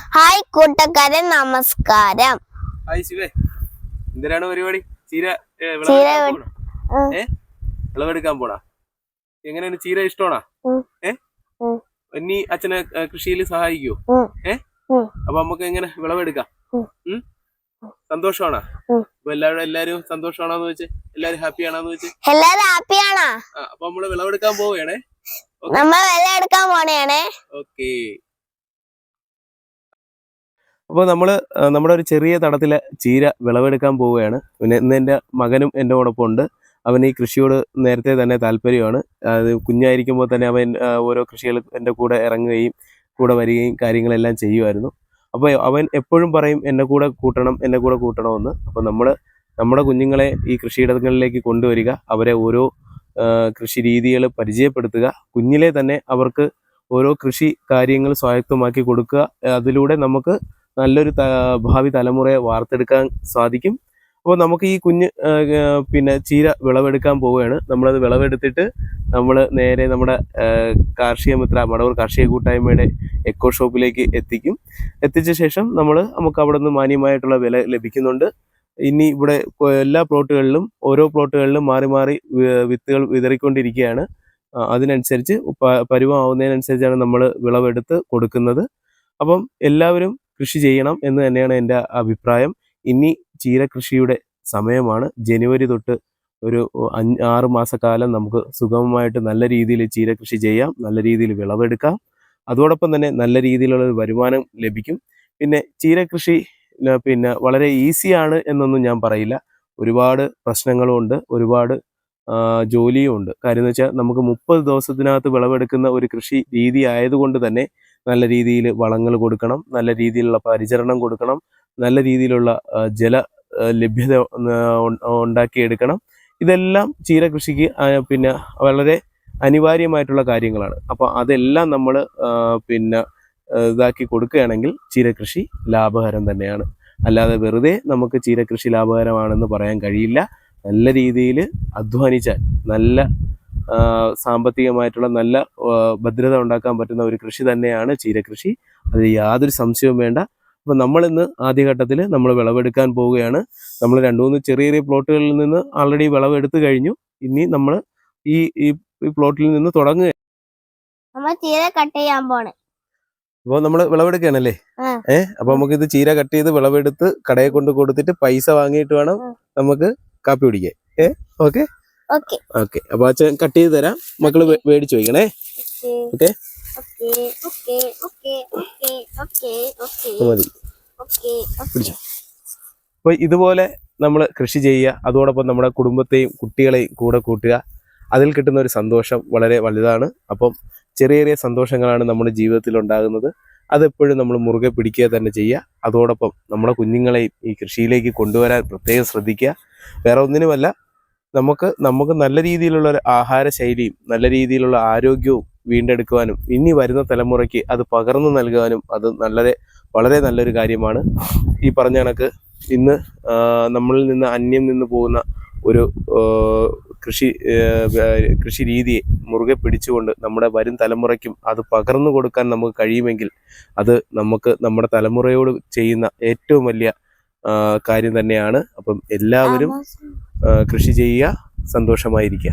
Hi കൂട്ടക്കാരെ, നമസ്കാരം. Hi ശിവേ, എന്തിനാണ് പരിപാടി? ചീര വിളവെടുക്കാൻ പോണാ? എങ്ങനെയാണ്? ചീര ഇഷ്ടമാണോ? ഇനി അച്ഛനെ കൃഷിയിൽ സഹായിക്കോ? അപ്പൊ നമുക്ക് എങ്ങനെ വിളവെടുക്കാം? സന്തോഷമാണോ? അപ്പൊ എല്ലാരും സന്തോഷമാണോന്ന് വെച്ച്, എല്ലാരും ഹാപ്പി ആണോന്ന് വെച്ച്? എല്ലാരും ഹാപ്പിയാണോ? അപ്പൊ നമ്മള് വിളവെടുക്കാൻ പോവുകയാണേ. ഓക്കേ. അപ്പോൾ നമ്മുടെ ഒരു ചെറിയ തടത്തിലെ ചീര വിളവെടുക്കാൻ പോവുകയാണ്. പിന്നെ ഇന്ന് എൻ്റെ മകനും എൻ്റെ ഓടൊപ്പം ഉണ്ട്. അവൻ ഈ കൃഷിയോട് നേരത്തെ തന്നെ താല്പര്യമാണ്. അത് കുഞ്ഞായിരിക്കുമ്പോൾ തന്നെ അവൻ ഓരോ കൃഷികൾ എൻ്റെ കൂടെ ഇറങ്ങുകയും കൂടെ വരികയും കാര്യങ്ങളെല്ലാം ചെയ്യുമായിരുന്നു. അപ്പോൾ അവൻ എപ്പോഴും പറയും എന്നെ കൂടെ കൂട്ടണമെന്ന്. അപ്പോൾ നമ്മുടെ കുഞ്ഞുങ്ങളെ ഈ കൃഷിയിടങ്ങളിലേക്ക് കൊണ്ടുവരിക, അവരെ ഓരോ കൃഷി രീതികൾ പരിചയപ്പെടുത്തുക, കുഞ്ഞിലെ തന്നെ അവർക്ക് ഓരോ കൃഷി കാര്യങ്ങൾ സ്വായത്തമാക്കി കൊടുക്കുക. അതിലൂടെ നമുക്ക് നല്ലൊരു ഭാവി തലമുറയെ വാർത്തെടുക്കാൻ സാധിക്കും. അപ്പോൾ നമുക്ക് ഈ പിന്നെ ചീര വിളവെടുക്കാൻ പോവുകയാണ്. നമ്മളത് വിളവെടുത്തിട്ട് നമ്മൾ നേരെ നമ്മുടെ മടവൂർ കാർഷിക കൂട്ടായ്മയുടെ എക്കോ ഷോപ്പിലേക്ക് എത്തിച്ച ശേഷം നമുക്ക് അവിടെ നിന്ന് മാന്യമായിട്ടുള്ള വില ലഭിക്കുന്നുണ്ട്. ഇനി ഇവിടെ ഓരോ പ്ലോട്ടുകളിലും മാറി മാറി വിത്തുകൾ വിതറിക്കൊണ്ടിരിക്കുകയാണ്. അതിനനുസരിച്ച് പരുവമാവുന്നതിനനുസരിച്ചാണ് നമ്മൾ വിളവെടുത്ത് കൊടുക്കുന്നത്. അപ്പം എല്ലാവരും കൃഷി ചെയ്യണം എന്ന് തന്നെയാണ് എൻ്റെ അഭിപ്രായം. ഇനി ചീര കൃഷിയുടെ സമയമാണ്. ജനുവരി തൊട്ട് ഒരു 6 മാസക്കാലം നമുക്ക് സുഗമമായിട്ട് നല്ല രീതിയിൽ ചീര കൃഷി ചെയ്യാം, നല്ല രീതിയിൽ വിളവെടുക്കാം. അതോടൊപ്പം തന്നെ നല്ല രീതിയിലുള്ള ഒരു വരുമാനം ലഭിക്കും. പിന്നെ ചീര കൃഷി പിന്നെ വളരെ ഈസിയാണ് എന്നൊന്നും ഞാൻ പറയില്ല. ഒരുപാട് പ്രശ്നങ്ങളും ഉണ്ട്, ഒരുപാട് ജോലിയും ഉണ്ട്. കാര്യം എന്ന് വെച്ചാൽ നമുക്ക് 30 ദിവസത്തിനകത്ത് വിളവെടുക്കുന്ന ഒരു കൃഷി രീതി ആയതുകൊണ്ട് തന്നെ നല്ല രീതിയിൽ വളങ്ങൾ കൊടുക്കണം, നല്ല രീതിയിലുള്ള പരിചരണം കൊടുക്കണം, നല്ല രീതിയിലുള്ള ജല ലഭ്യത ഉണ്ടാക്കിയെടുക്കണം. ഇതെല്ലാം ചീര കൃഷിക്ക് പിന്നെ വളരെ അനിവാര്യമായിട്ടുള്ള കാര്യങ്ങളാണ്. അപ്പോൾ അതെല്ലാം നമ്മൾ ഇതാക്കി കൊടുക്കുകയാണെങ്കിൽ ചീര കൃഷി ലാഭകരം തന്നെയാണ്. അല്ലാതെ വെറുതെ നമുക്ക് ചീര കൃഷി ലാഭകരമാണെന്ന് പറയാൻ കഴിയില്ല. നല്ല രീതിയിൽ അധ്വാനിച്ചാൽ നല്ല സാമ്പത്തികമായിട്ടുള്ള നല്ല ഭദ്രത ഉണ്ടാക്കാൻ പറ്റുന്ന ഒരു കൃഷി തന്നെയാണ് ചീരകൃഷി. അത് യാതൊരു സംശയവും വേണ്ട. അപ്പം നമ്മളിന്ന് ആദ്യഘട്ടത്തിൽ നമ്മൾ വിളവെടുക്കാൻ പോവുകയാണ്. നമ്മൾ 2-3 ചെറിയ പ്ലോട്ടുകളിൽ നിന്ന് ആൾറെഡി വിളവെടുത്ത് കഴിഞ്ഞു. ഇനി നമ്മൾ ഈ പ്ലോട്ടിൽ നിന്ന് തുടങ്ങുക. അപ്പോൾ നമ്മൾ വിളവെടുക്കുകയാണല്ലേ? അപ്പൊ നമുക്ക് ഇത് ചീര കട്ട് ചെയ്ത് വിളവെടുത്ത് കടയിൽ കൊണ്ട് കൊടുത്തിട്ട് പൈസ വാങ്ങിയിട്ട് വേണം നമുക്ക് കാപ്പി കുടിക്കാൻ. ഓക്കെ. അപ്പൊ അച്ഛൻ കട്ട് ചെയ്ത് തരാം, മക്കള് മേടിച്ചു വയ്ക്കണേ. ഓക്കെ, മതി, പിടിച്ചോ. അപ്പൊ ഇതുപോലെ നമ്മൾ കൃഷി ചെയ്യുക, അതോടൊപ്പം നമ്മുടെ കുടുംബത്തെയും കുട്ടികളെയും കൂടെ കൂട്ടുക. അതിൽ കിട്ടുന്ന ഒരു സന്തോഷം വളരെ വലുതാണ്. അപ്പം ചെറിയ സന്തോഷങ്ങളാണ് നമ്മുടെ ജീവിതത്തിൽ ഉണ്ടാകുന്നത്. അതെപ്പോഴും നമ്മൾ മുറുകെ പിടിക്കുക തന്നെ ചെയ്യുക. അതോടൊപ്പം നമ്മുടെ കുഞ്ഞുങ്ങളെയും ഈ കൃഷിയിലേക്ക് കൊണ്ടുവരാൻ പ്രത്യേകം ശ്രദ്ധിക്കുക. വേറെ ഒന്നിനുമല്ല, നമുക്ക് നല്ല രീതിയിലുള്ള ഒരു ആഹാര ശൈലിയും നല്ല രീതിയിലുള്ള ആരോഗ്യവും വീണ്ടെടുക്കുവാനും ഇനി വരുന്ന തലമുറയ്ക്ക് അത് പകർന്നു നൽകാനും അത് വളരെ നല്ലൊരു കാര്യമാണ്. ഈ പറഞ്ഞ കണക്ക് ഇന്ന് നമ്മളിൽ നിന്ന് അന്യം നിന്ന് പോകുന്ന ഒരു കൃഷി രീതിയെ മുറുകെ പിടിച്ചുകൊണ്ട് നമ്മുടെ വരും തലമുറയ്ക്കും അത് പകർന്നു കൊടുക്കാൻ നമുക്ക് കഴിയുമെങ്കിൽ അത് നമ്മുടെ തലമുറയോട് ചെയ്യുന്ന ഏറ്റവും വലിയ കാര്യം തന്നെയാണ്. അപ്പം എല്ലാവരും കൃഷി ചെയ്യുക, സന്തോഷമായിരിക്കുക.